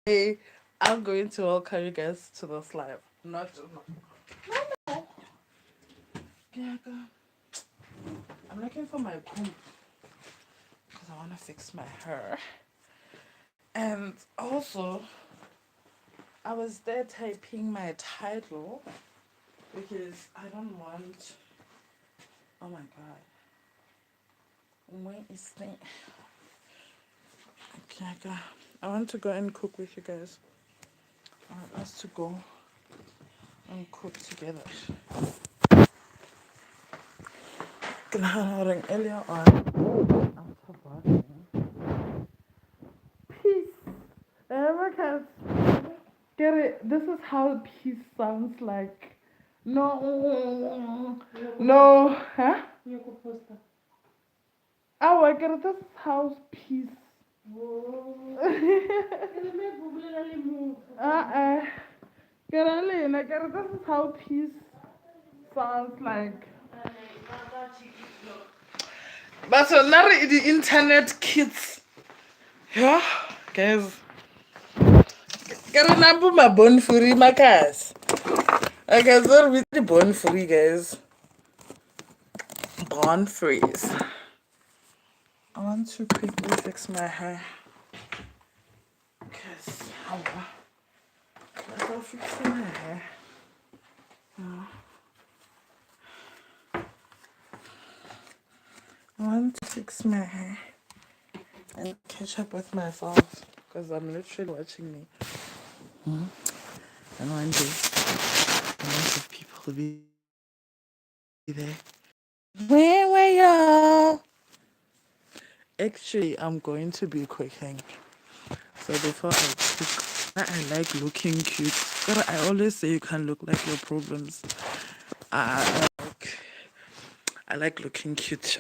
Hey, I'm going to welcome you guys to this live. Not yeah, I'm looking for my comb because I want to fix my hair. And also, I was there typing my title because I don't want. Oh my god, when is the? Okay, I want to go and cook with you guys. I want us to go and cook together. Ring earlier on. After working. Peace. Because get it. This is how peace sounds like. No, no, huh? Oh, I get it. This is how peace. Get it. I get it. This is how peace sounds like. But so now the internet kids, yeah, guys. Get a number my bone free, my guys. Okay, so we the bone free, guys. Bone freeze. I want to quickly fix my hair. Because I'm fixing my hair. I want to fix my hair and catch up with myself because I'm literally watching me. And one day, a lot of people will be there. Where y'all? Actually, I'm going to be cooking. So before I cook, I like looking cute. God, I always say you can't look like your problems. I like looking cute.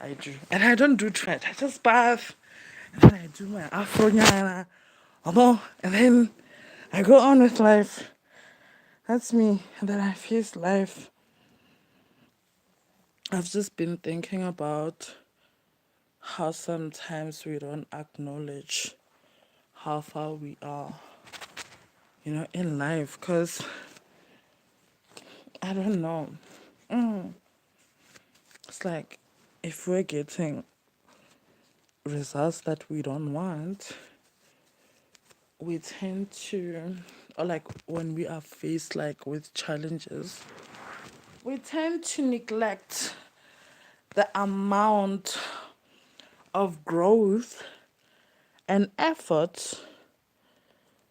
I do. And I don't do too much. I just bath. And then I do my afro nyana. And then I go on with life. That's me. And then I face life. I've just been thinking about how sometimes we don't acknowledge how far we are, in life. Because, I don't know. It's like if we're getting results that we don't want, we tend to, or like when we are faced like with challenges, we tend to neglect the amount of growth and effort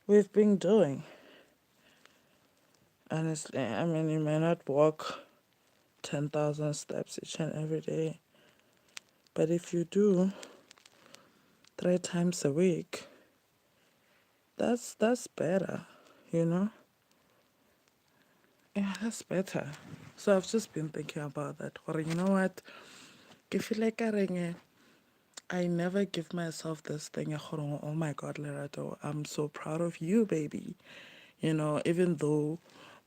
we've been doing. Honestly, I mean, you may not walk 10,000 steps each and every day, but if you do 3 times a week, that's better, you know? Yeah, that's better. So I've just been thinking about that. Or you know what? I feel like I never give myself this thing. Oh my God, Lerato, I'm so proud of you, baby. Even though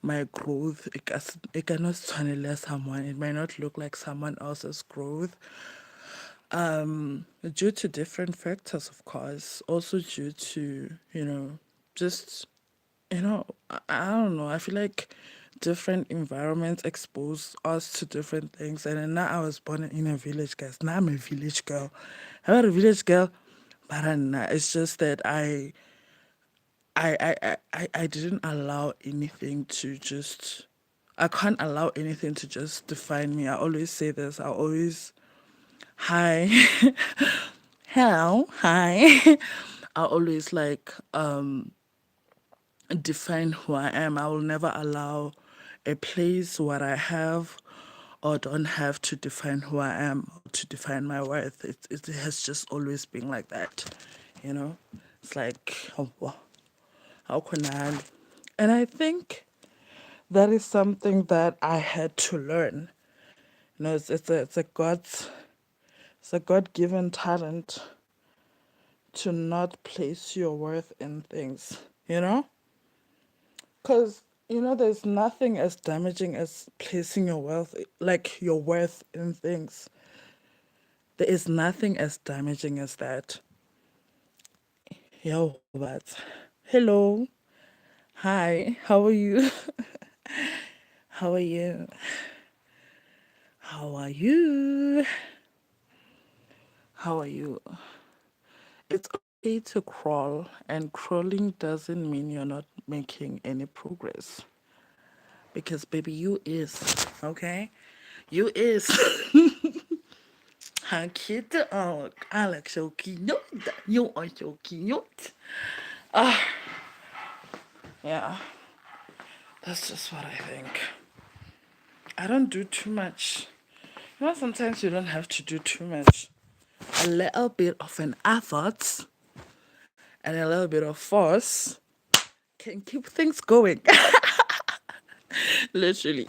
my growth, it cannot channel someone, it might not look like someone else's growth. Due to different factors, of course. Also due to, just I don't know. I feel like different environments expose us to different things. And then now I was born in a village, guys. Now I'm a village girl. I'm not a village girl, but it's just that I didn't allow anything to just. I can't allow anything to just define me. I always say this. I always, hi, hello, hi. I always like define who I am. I will never allow a place, what I have or don't have to define who I am or to define my worth. It has just always been like that, you know? It's like, oh, wow, how can I? And I think that is something that I had to learn. It's a God-given talent to not place your worth in things, you know? Because, there's nothing as damaging as placing your worth in things. There is nothing as damaging as that. Yo, but hello. Hi, how are you? How are you? How are you? How are you? It's okay to crawl, and crawling doesn't mean you're not making any progress. Because baby, you is, okay? You is. How cute I like so cute. You are so cute. Ah, yeah, that's just what I think. I don't do too much. Sometimes you don't have to do too much. A little bit of an effort and a little bit of force can keep things going. Literally.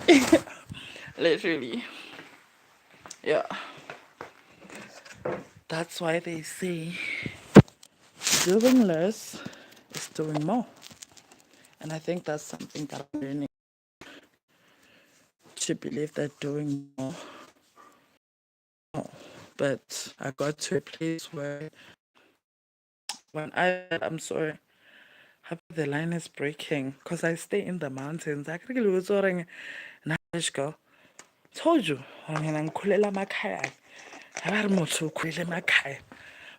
Literally. Yeah. That's why they say doing less is doing more. And I think that's something that I'm learning to believe that doing more. But I got to a place where when I'm sorry, happy the line is breaking because I stay in the mountains. I can't really go. Told you, mina ngikhulela emakhaya. Abari motho ukhulele emakhaya.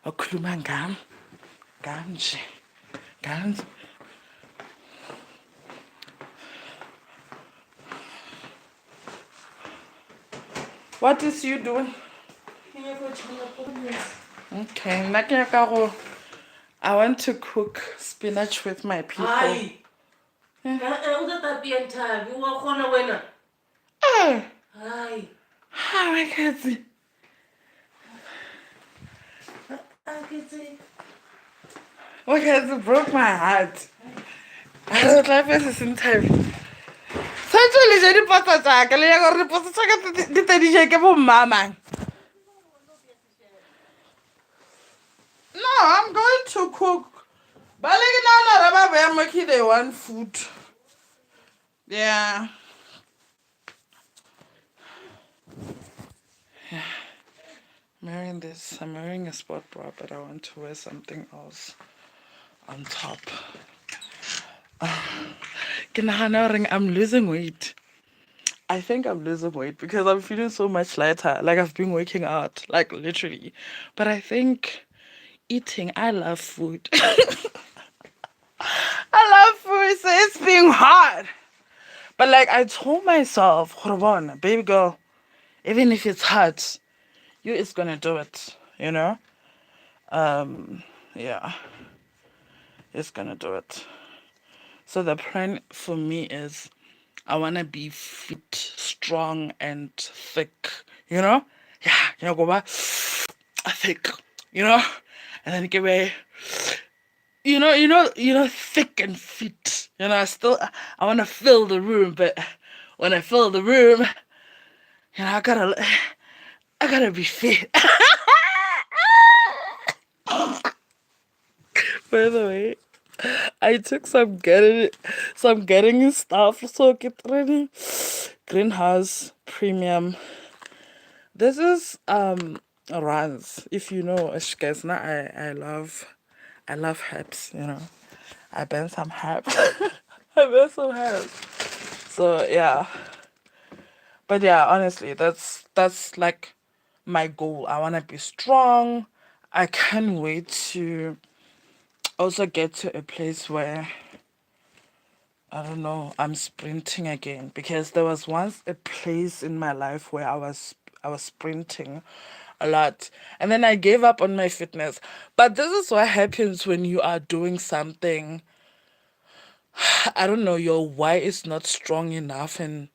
Wakhuluma ngami. Nganje. Nganje. What is you doing? Okay, I want to cook spinach with my people. Hi. Hey. Hi. Hi, my kids. My kids broke my heart. I don't like this in time. Sancho le jedi pasta tsaka le ya gore pasta tsaka di tedije ke bo mama. No, I'm going to cook. But like now, I'm making the one food. Yeah. I'm wearing this. I'm wearing a sport bra, but I want to wear something else on top. I'm losing weight. I think I'm losing weight because I'm feeling so much lighter. Like I've been working out, like literally. But I think eating, I love food. I love food, so it's being hard. But like I told myself, Horobon, baby girl, even if it's hard, you is gonna do it, you know? Yeah, it's gonna do it. So the plan for me is I wanna be fit, strong, and thick, you know? Yeah, go back, thick, you know? And then give a thick and fit. I want to fill the room, but when I fill the room, I gotta be fit. By the way, I took some getting stuff. So get ready. Greenhouse premium. This is runs. If you know Ashkezna, I love herbs, I burn some herbs. I burn some herbs. So yeah. But yeah, honestly, that's like my goal. I wanna be strong. I can't wait to also get to a place where I don't know, I'm sprinting again because there was once a place in my life where I was sprinting a lot and then I gave up on my fitness. But this is what happens when you are doing something. I don't know, your why is not strong enough and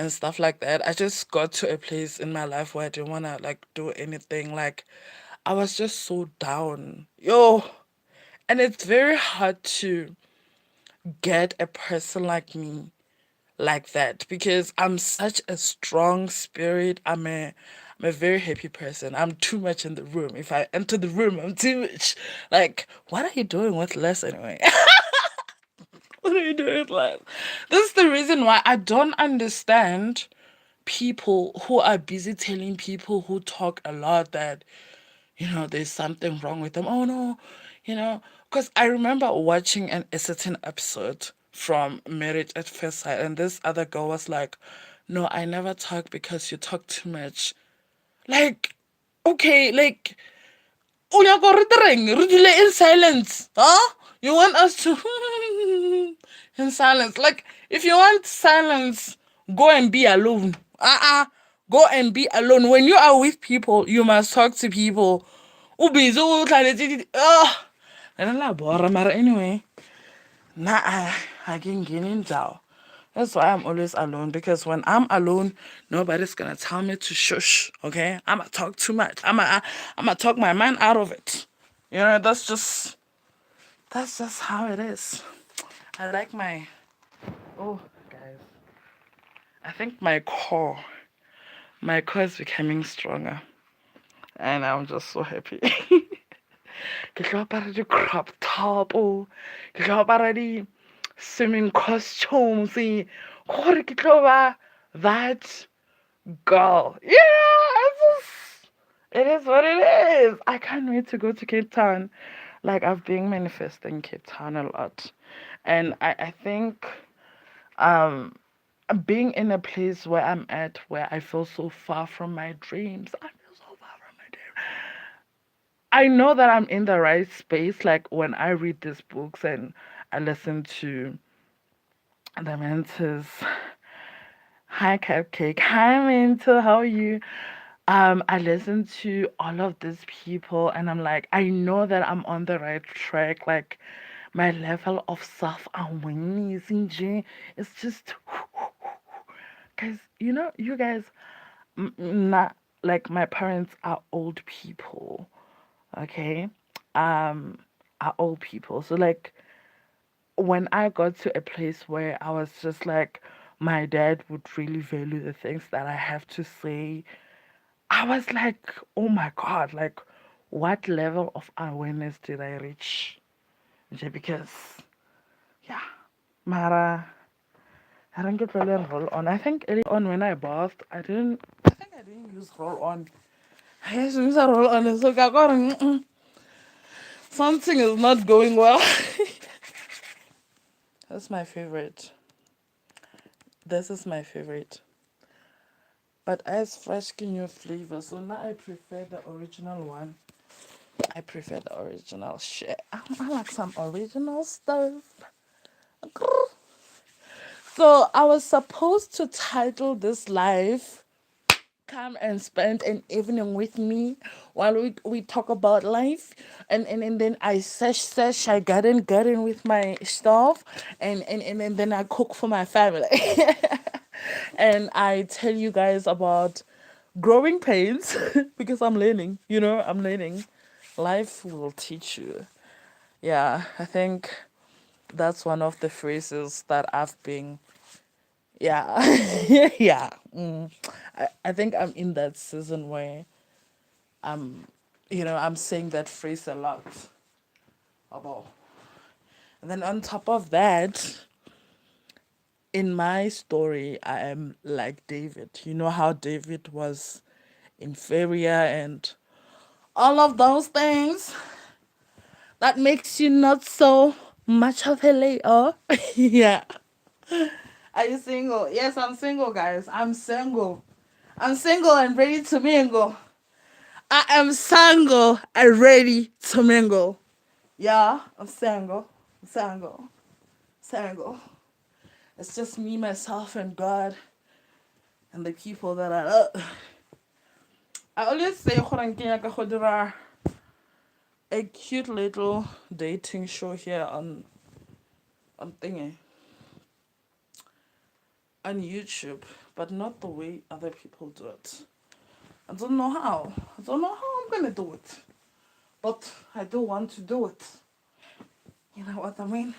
stuff like that. I just got to a place in my life where I didn't want to like do anything. Like I was just so down. Yo, and it's very hard to get a person like me like that because I'm such a strong spirit. I'm a very happy person. I'm too much in the room. If I enter the room, I'm too much. Like, what are you doing with less anyway? What are you doing with less? This is the reason why I don't understand people who are busy telling people who talk a lot that there's something wrong with them. Oh no, you know Because I remember watching a certain episode from Marriage at First Sight, and this other girl was like, "No, I never talk because you talk too much." Like, okay, like, oh, you're going to read in silence, huh? You want us to in silence? Like, if you want silence, go and be alone. Go and be alone. When you are with people, you must talk to people. Ubizo, and I'm bored, but anyway, nah, I can get in down. That's why I'm always alone, because when I'm alone, nobody's gonna tell me to shush. Okay, I'ma talk too much. I'ma talk my mind out of it. You know, that's just how it is. I like my oh guys. I think my core is becoming stronger, and I'm just so happy. Ke tlo apara di-crop top, ke tlo apara di-swimming costumes, gore ke tlo ba that girl. Yeah, it is what it is. I can't wait to go to Cape Town. Like, I've been manifesting Cape Town a lot. And I think um being in a place where I'm at, where I feel so far from my dreams. I feel so far from my dreams. I know that I'm in the right space. Like, when I read these books and I listen to the mentors. Hi, Cupcake. Hi, mentor. How are you? I listen to all of these people, and I'm like, I know that I'm on the right track. Like, my level of self-awareness is just guys, you guys, not like, my parents are old people, okay? Um, are old people. So, like, when I got to a place where I was just like, my dad would really value the things that I have to say, I was like, oh my God, like, what level of awareness did I reach? Because, yeah, Mara, I don't get really roll on. I think early on when I bathed, I didn't use roll on. I just used a roll on. So, something is not going well. That's my favorite. This is my favorite. But as fresh new flavor, so now I prefer the original one. I prefer the original shit. I like some original stuff. So I was supposed to title this live "Come and Spend an Evening with Me" while we talk about life, and then I sesh I get in with my stuff, and then I cook for my family. And I tell you guys about growing pains because I'm learning, I'm learning. Life will teach you. Yeah, I think that's one of the phrases that I've been, yeah, yeah. I think I'm in that season where I'm, I'm saying that phrase a lot about. And then on top of that, in my story, I am like David. You know how David was inferior and all of those things that makes you not so much of a layer. Yeah. Are you single? Yes, I'm single, guys. I'm single. I'm single and ready to mingle. I am single and ready to mingle. Yeah, I'm single. I'm single. Single. It's just me, myself, and God, and the people that I love. I always say, a cute little dating show here on thingy, on YouTube, but not the way other people do it. I don't know how. I don't know how I'm gonna do it, but I do want to do it. You know what I mean?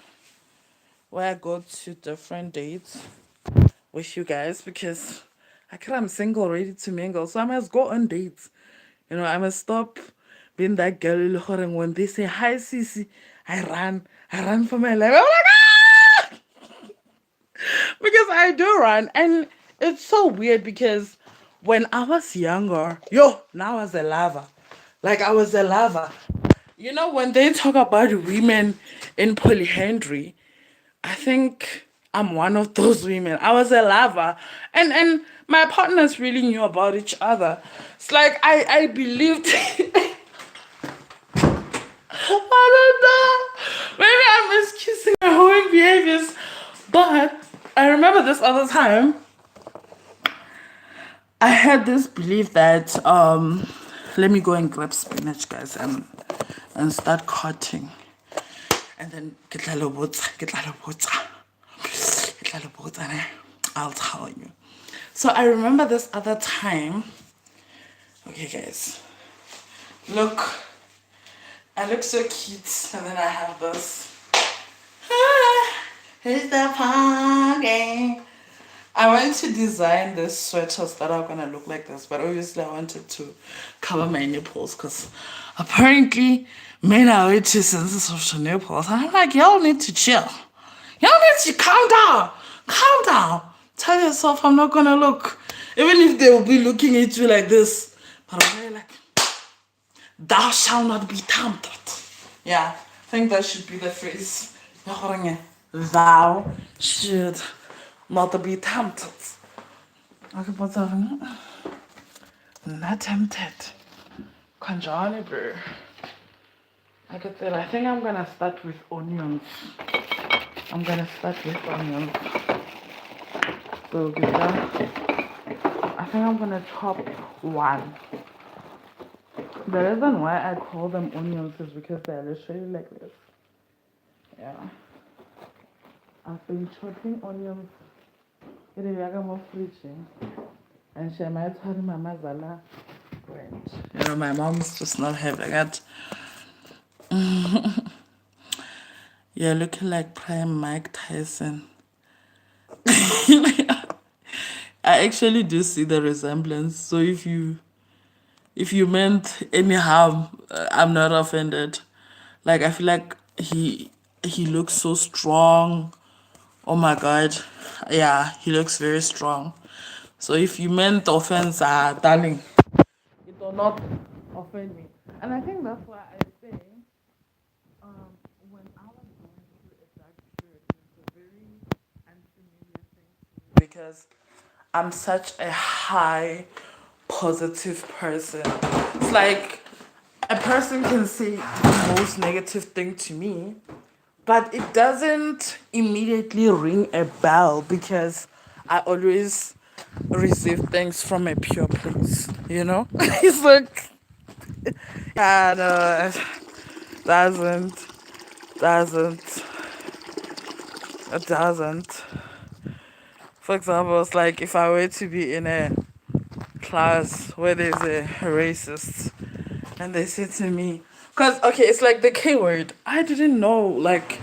Where I go to different dates with you guys, because I'm single, ready to mingle, so I must go on dates. I must stop being that girl when they say hi, Sisi. I run for my life. I'm like, ah! Because I do run, and it's so weird because when I was younger, now I was a lover. Like, I was a lover. You know, when they talk about women in polyandry, I think I'm one of those women. I was a lover, and my partners really knew about each other. It's like I believed. I don't know. Maybe I'm excusing my whole behaviors, but I remember this other time. I had this belief that let me go and grab spinach, guys, and start cutting, and then get a little I'll tell you. So I remember this other time. Okay, guys, look, I look so cute, and then I have this. It's the party. I went to design the sweaters that are gonna look like this, but obviously I wanted to cover my nipples because apparently men are way too sensitive to nipples. And I'm like, y'all need to chill. Y'all need to calm down. Calm down. Tell yourself I'm not gonna look. Even if they will be looking at you like this. But I'm very like, thou shalt not be tempted. Yeah, I think that should be the phrase. Thou should not be tempted. Okay, but not tempted. Conjoined, bro. Like I said, I think I'm gonna start with onions. I'm gonna start with onions. So, I think I'm gonna chop one. The reason why I call them onions is because they're literally like this. Yeah. I've been chopping onions in the Yagamo fridge. And she might tell my mazala brand. You know, my mom's just not having it. You're looking like Prime Mike Tyson. I actually do see the resemblance. So if you meant any harm, I'm not offended. Like I feel like he looks so strong. Oh my god. Yeah, he looks very strong. So if you meant offense, darling, it will not offend me. And I think that's why I say when I was going through a dark period, it's a very unfamiliar thing to me because I'm such a high positive person. It's like a person can say the most negative thing to me, but it doesn't immediately ring a bell because I always receive things from a pure place, you know? It's like, yeah, no, doesn't, doesn't, it doesn't. For example, it's like if I were to be in a class where there's a racist and they say to me, because, okay, it's like the K word. I didn't know, like,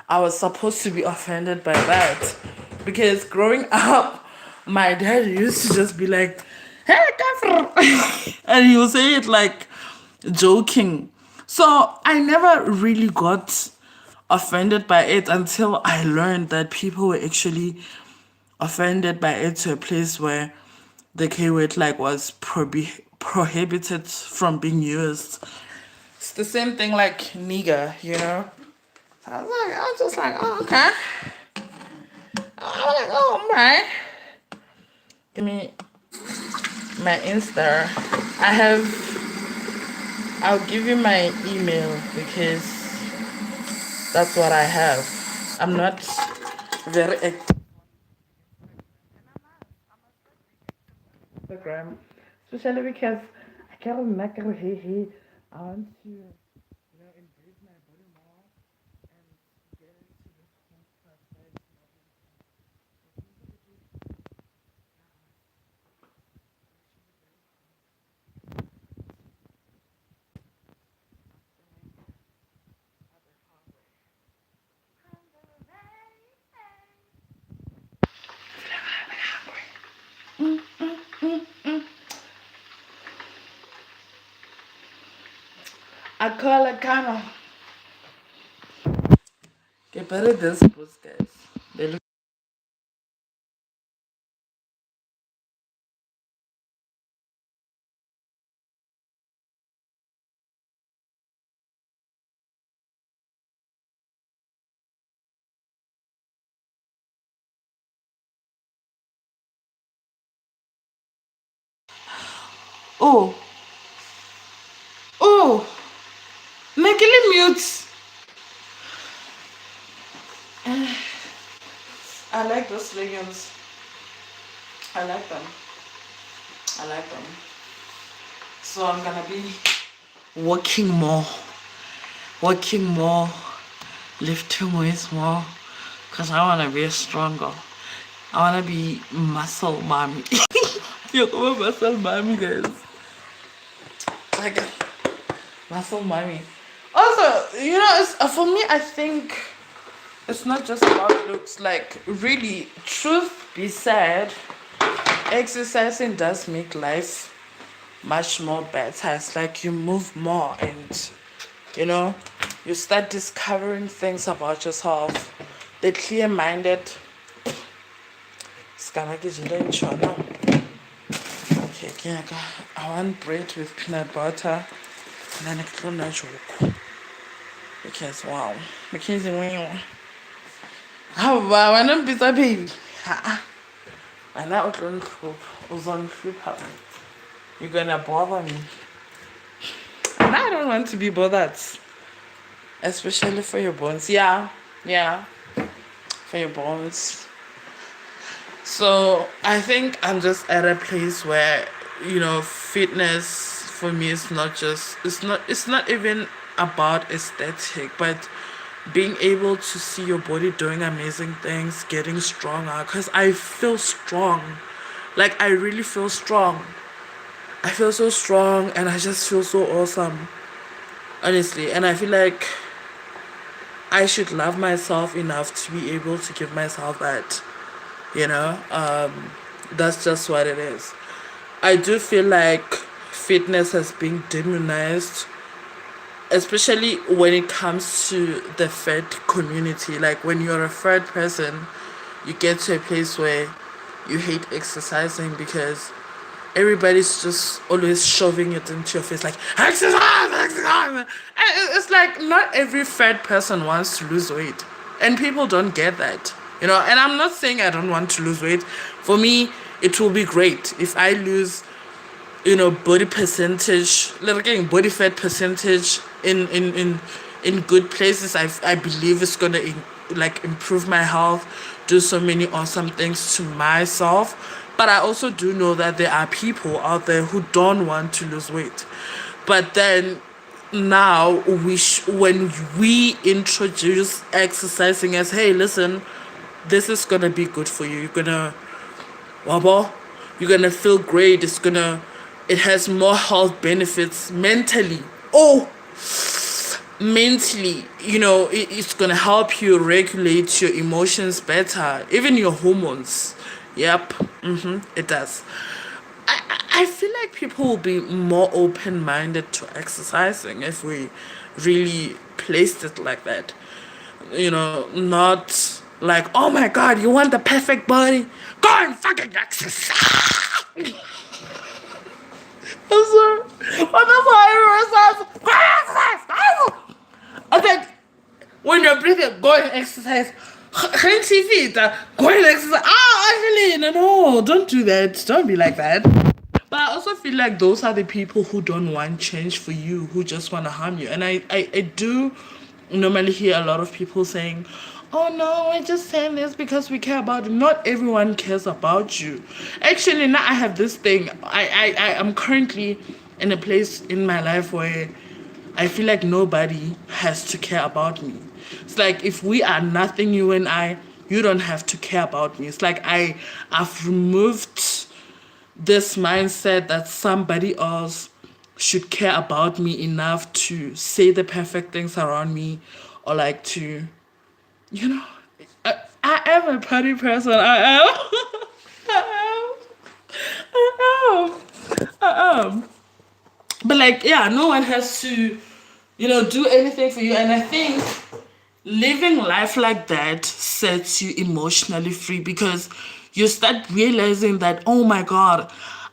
I was supposed to be offended by that. Because growing up, my dad used to just be like, hey, kafir. And he would say it like joking. So I never really got offended by it until I learned that people were actually offended by it to a place where the K word like was prohibited from being used. It's the same thing like nigger, you know. I was just like, oh okay. I was like, oh my. Give me my Insta. I have. I'll give you my email because that's what I have. I'm not very active on Instagram, especially because I can't make it. Hey, I want to, embrace my body more and get into this whole process. I call it kind of get better than suppose, guys. They look Oh, oh, Nakili mute. I like those leggings. I like them. I like them. So I'm gonna be working more, lifting weights more, because I wanna be stronger. I wanna be muscle mommy. You're a muscle mommy, guys. Like muscle mommy. Also, it's for me. I think it's not just about looks. Like, really, truth be said, exercising does make life much more better. It's like you move more, and you know, you start discovering things about yourself. The clear-minded. Okay, I want bread with peanut butter and then a clone joke. Because wow, Mackenzie, when you how about when I'm busy, baby? And that was on flip up. You're gonna bother me. And I don't want to be bothered. Especially for your bones. Yeah. For your bones. So I think I'm just at a place where, fitness for me is not just it's not even about aesthetic, but being able to see your body doing amazing things, getting stronger, because I feel strong. Like, I really feel strong. I feel so strong, and I just feel so awesome, honestly. And I feel like I should love myself enough to be able to give myself that, you know. That's just what it is. I do feel like fitness has been demonized, especially when it comes to the fat community. Like, when you're a fat person, you get to a place where you hate exercising because everybody's just always shoving it into your face, like, exercise. And it's like, not every fat person wants to lose weight, and people don't get that, and I'm not saying I don't want to lose weight. For me, it will be great if I lose, body percentage, like getting body fat percentage in good places. I believe it's gonna improve my health, do so many awesome things to myself. But I also do know that there are people out there who don't want to lose weight. But then now when we introduce exercising as, hey, listen, this is gonna be good for you. You're gonna wobble. You're gonna feel great. It has more health benefits mentally. Oh, mentally, it's gonna help you regulate your emotions better, even your hormones. Yep, it does. I feel like people will be more open-minded to exercising if we really placed it like that. Not like, oh my god, you want the perfect body? Go and fucking exercise! I'm sorry. What the fuck? Go and exercise! I said, when you're breathing, go and exercise. Go and exercise. Actually, no, don't do that. Don't be like that. But I also feel like those are the people who don't want change for you, who just want to harm you. And I do normally hear a lot of people saying, oh no, we're just saying this because we care about you. Not everyone cares about you. Actually, now I have this thing. I am currently in a place in my life where I feel like nobody has to care about me. It's like, if we are nothing, you and I, you don't have to care about me. It's like I've removed this mindset that somebody else should care about me enough to say the perfect things around me, or like to, you know, I am a party person. I am. I am. I am. But like, yeah, no one has to, do anything for you. And I think living life like that sets you emotionally free, because you start realizing that, oh my god,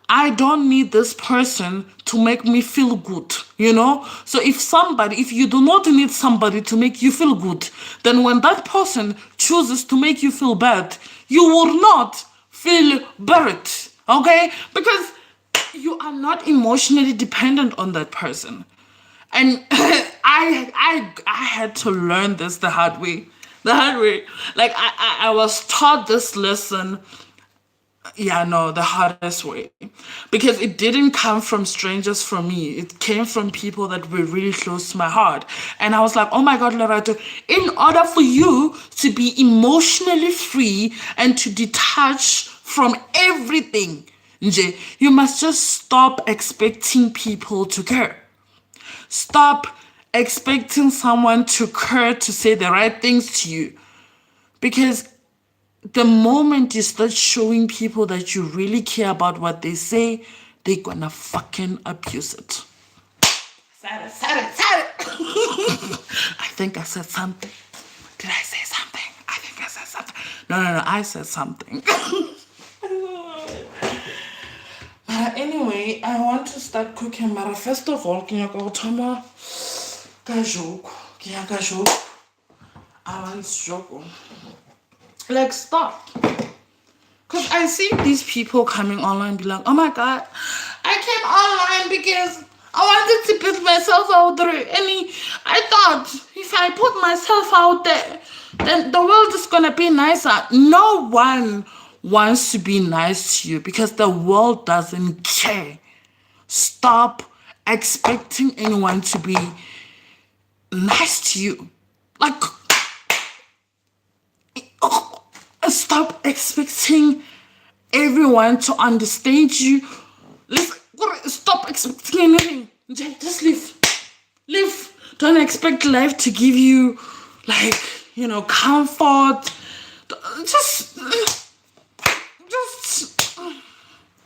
I don't need this person to make me feel good, so if you do not need somebody to make you feel good, then when that person chooses to make you feel bad, you will not feel bad, okay? Because you are not emotionally dependent on that person. And I had to learn this the hard way. The hard way. Like I was taught this lesson, yeah, no, the hardest way. Because it didn't come from strangers for me. It came from people that were really close to my heart. And I was like, oh my God, Lerato, in order for you to be emotionally free and to detach from everything, nje, you must just stop expecting people to care. Stop expecting someone to care, to say the right things to you. Because the moment you start showing people that you really care about what they say, they're gonna fucking abuse it. Said it. I think I said something. Did I say something? I think I said something. No, I said something. Anyway, I want to start cooking, but first of all, can you go to my joke? I want to joke. Like, stop. Because I see these people coming online and be like, oh my God, I came online because I wanted to put myself out there. And I thought if I put myself out there, then the world is going to be nicer. No one wants to be nice to you because the world doesn't care. Stop expecting anyone to be nice to you. Like, stop expecting everyone to understand you. Stop expecting anything. Just live. Live. Don't expect life to give you, like, comfort. Just,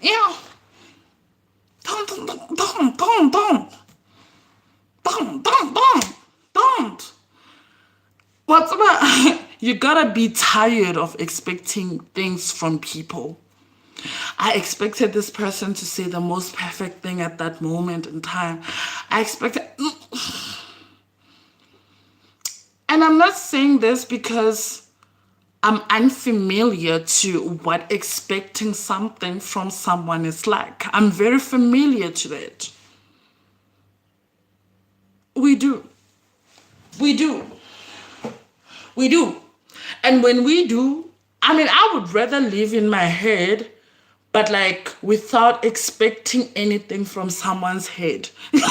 yeah. Don't. What's about? You gotta be tired of expecting things from people. I expected this person to say the most perfect thing at that moment in time. I expected... And I'm not saying this because I'm unfamiliar to what expecting something from someone is like. I'm very familiar to that. We do. And when we do, I would rather live in my head, but like without expecting anything from someone's head. You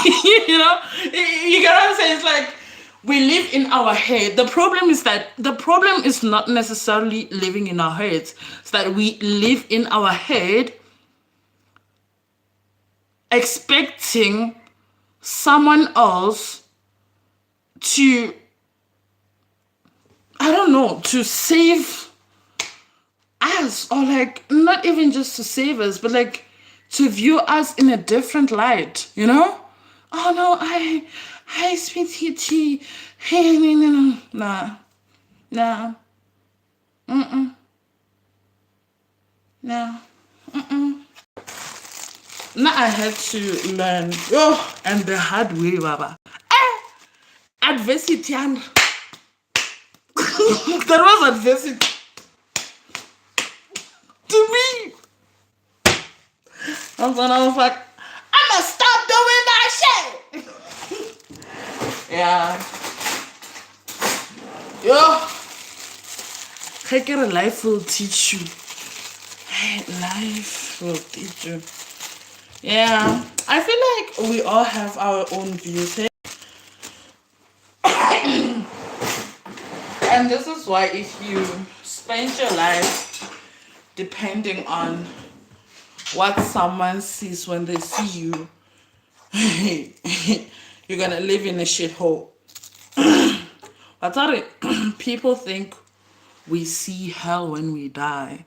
get what I'm saying? It's like we live in our head. The problem is not necessarily living in our heads. It's that we live in our head expecting someone else to, I don't know, to save us, or like not even just to save us, but like to view us in a different light, Oh no, hi sweetie tea. Hey, no. Nah. Nah. Now I had to learn, and the hard way, Baba. Adversity and there was adversity to me. And when I was like, I'ma stop doing that shit. Yeah. Take it, life will teach you. Life will teach you. Yeah. I feel like we all have our own views. And this is why if you spend your life depending on what someone sees when they see you, you're gonna live in a shithole. People think we see hell when we die,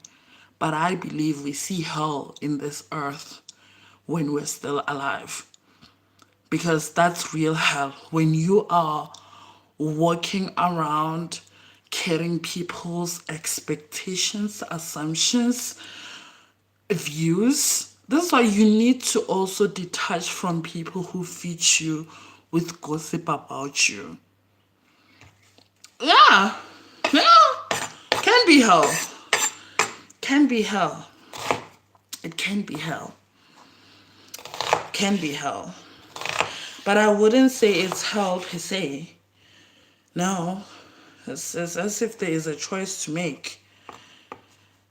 but I believe we see hell in this earth when we're still alive, because that's real hell. When you are walking around carrying people's expectations, assumptions, views. This is why you need to also detach from people who feed you with gossip about you. Yeah. Can be hell. It can be hell. can be hell. But I wouldn't say it's hell per se. No. It's as if there is a choice to make.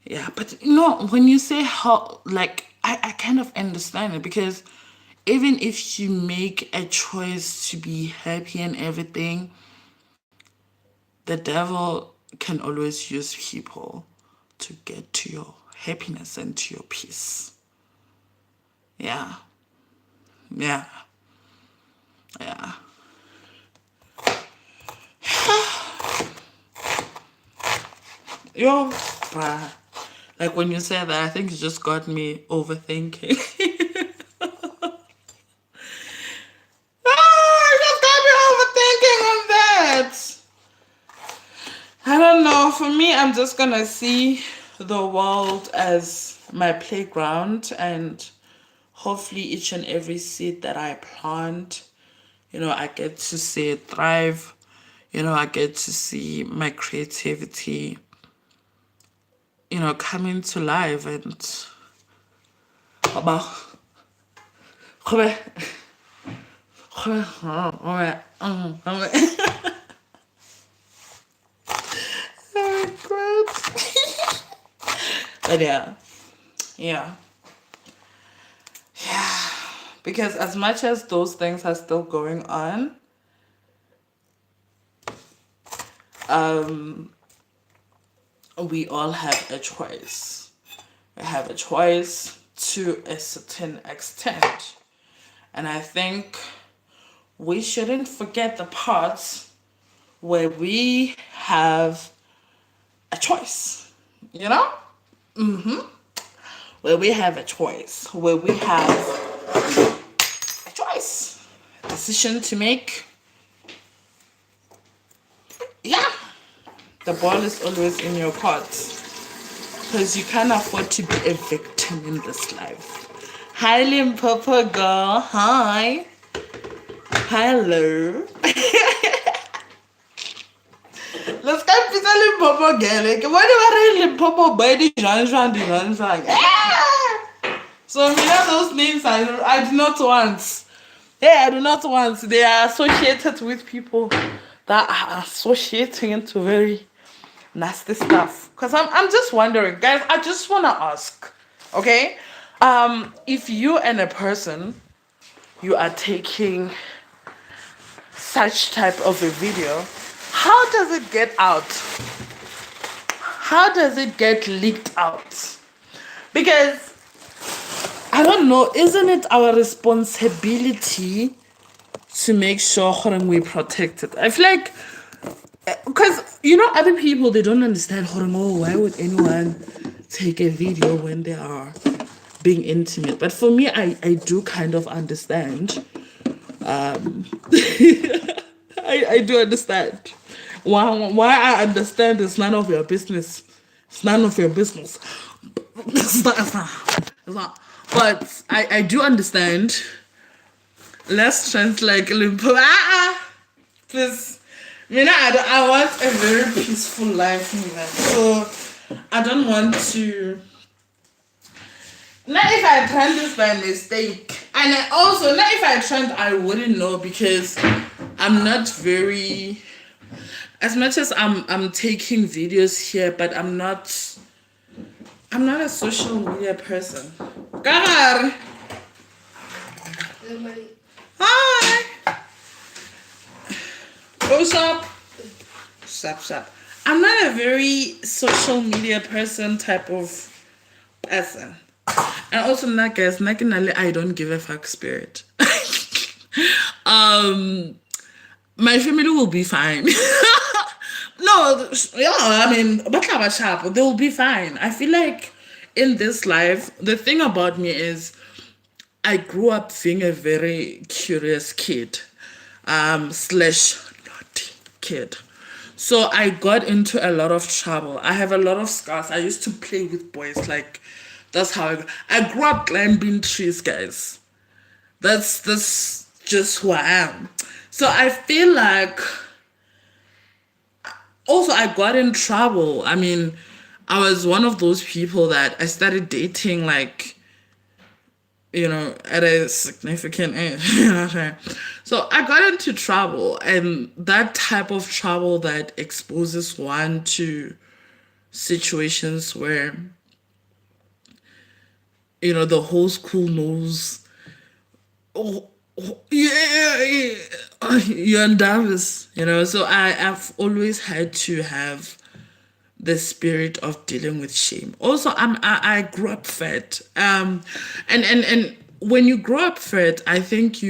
Yeah, but when you say hell, like, I kind of understand it, because even if you make a choice to be happy and everything, the devil can always use people to get to your happiness and to your peace. Yeah. Yeah. Yeah. Yo, bruh. Like, when you say that, I think you just got me overthinking. You just got me overthinking on that. I don't know. For me, I'm just gonna see the world as my playground, and hopefully each and every seed that I plant, I get to see it thrive. I get to see my creativity, coming to life. And but yeah, because as much as those things are still going on, we all have a choice. We have a choice to a certain extent. And I think we shouldn't forget the parts where we have a choice, where we have a choice, where we have a choice, a decision to make. Yeah, the ball is always in your court, because you can't afford to be a victim in this life. Hi, Limpopo girl. Hi. Hello. Let's go pizza Limpopo girl. Like, what do I Limpopo by the Jean? So, those names I do not want. Yeah, I do not want. They are associated with people that are associating into very nasty stuff. Because I'm just wondering, guys, I just want to ask, okay? If you and a person, you are taking such type of a video, how does it get out? How does it get leaked out? Because I don't know, isn't it our responsibility to make sure we protect it? I feel like, because other people, they don't understand, why would anyone take a video when they are being intimate? But for me, I do kind of understand. I do understand. Why I understand is none of your business. It's none of your business. It's not. But I do understand. Let's translate Limpopo. Please. I want a very peaceful life, so I don't want to. Not if I planned this by mistake, and also not if I planned, I wouldn't know, because I'm not very. As much as I'm taking videos here, but I'm not a social media person. God. Hi. What's up? Sup. I'm not a very social media person type of person. And also, guys, I don't give a fuck spirit. My family will be fine. No, yeah, they will be fine. I feel like in this life, the thing about me is I grew up being a very curious kid, / naughty kid. So I got into a lot of trouble. I have a lot of scars. I used to play with boys. Like, that's how I grew up climbing trees, guys. That's just who I am. So I feel like also I got in trouble. I was one of those people that I started dating like at a significant age. You know what I'm saying? So I got into trouble, and that type of trouble that exposes one to situations where, the whole school knows, oh, oh, yeah, you're nervous, So I've always had to have the spirit of dealing with shame. Also, I grew up fat. And when you grow up fat, I think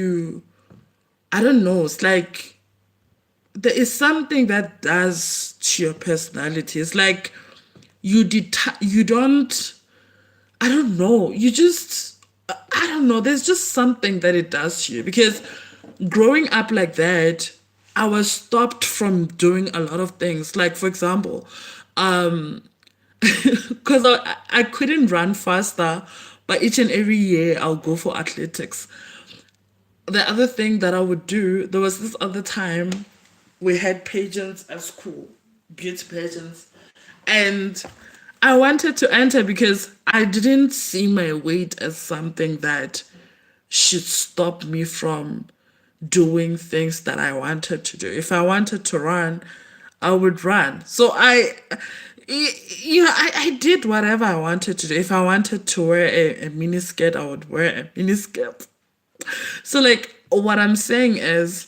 I don't know, it's like there is something that does to your personality. It's like you don't, I don't know, I don't know, there's just something that it does to you, because growing up like that, I was stopped from doing a lot of things. Like, for example, because I couldn't run faster, but each and every year I'll go for athletics. The other thing that I would do, there was this other time we had pageants at school, beauty pageants, and I wanted to enter because I didn't see my weight as something that should stop me from doing things that I wanted to do. If I wanted to run, I would run. So I did whatever I wanted to do. If I wanted to wear a mini skirt, I would wear a mini skirt. So, like, what I'm saying is,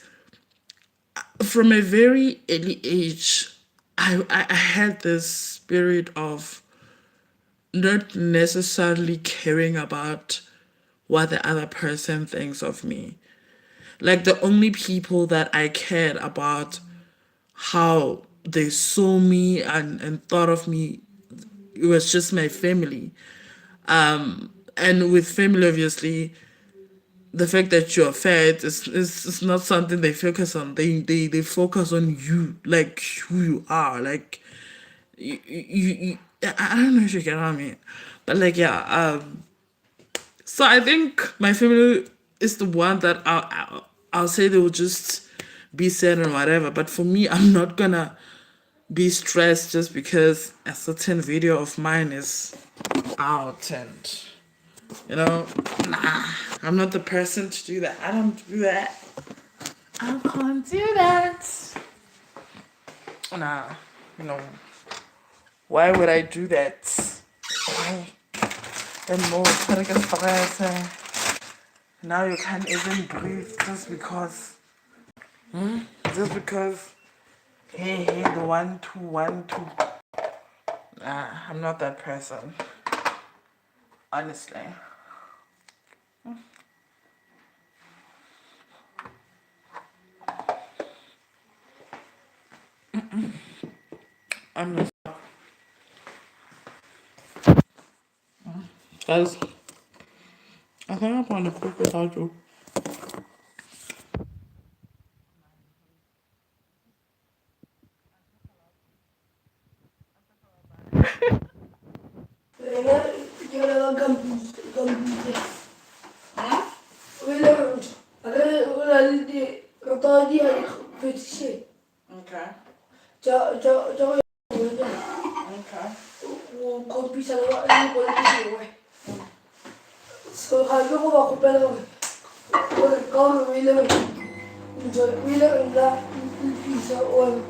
from a very early age, I had this spirit of not necessarily caring about what the other person thinks of me. Like, the only people that I cared about how they saw me and thought of me, it was just my family. And with family, obviously, the fact that you're fat is not something they focus on. They focus on you, like who you are. Like, I don't know if you get what I mean. But, like, yeah. So I think my family is the one that I'll say they will just be sad and whatever. But for me, I'm not gonna be stressed just because a certain video of mine is out, and nah, I'm not the person to do that. I don't do that. I can't do that. Nah, you know, why would I do that? Why? And more, now you can't even breathe just because. Just because. Hey, the 1 2 1 2. Nah, I'm not that person. Honestly. I'm just. Guys, I think I'm gonna cook without you. Okay. Okay. So I go over to Belgium. Go to Wheeler. Enjoy Wheeler and that pizza or